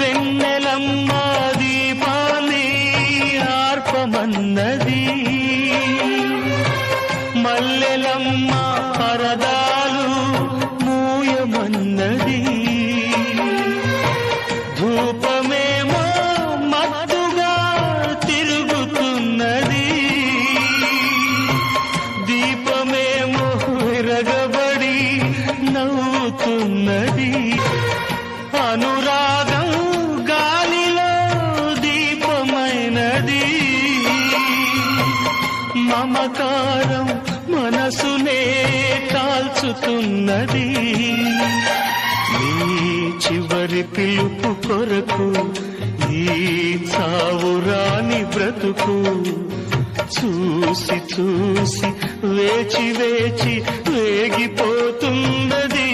వెన్నెలమ్మ దీపాన్ని ఆర్పమన్నది, మల్లెలమ్మ పరదాలు మూయమన్నది, ధూపమేమో మత్తుగా తిరుగుతున్నది, దీపమేమో విరగబడి నవ్వుతున్నది. అనురాగం గాలిలో దీపమైనది, మమకారం మనసునే కాల్చుతున్నది. నీ చివరి పిలుపు కొరకు ఈ చావురాని బ్రతుకు చూసి చూసి వేచి వేచి వేగిపోతున్నది.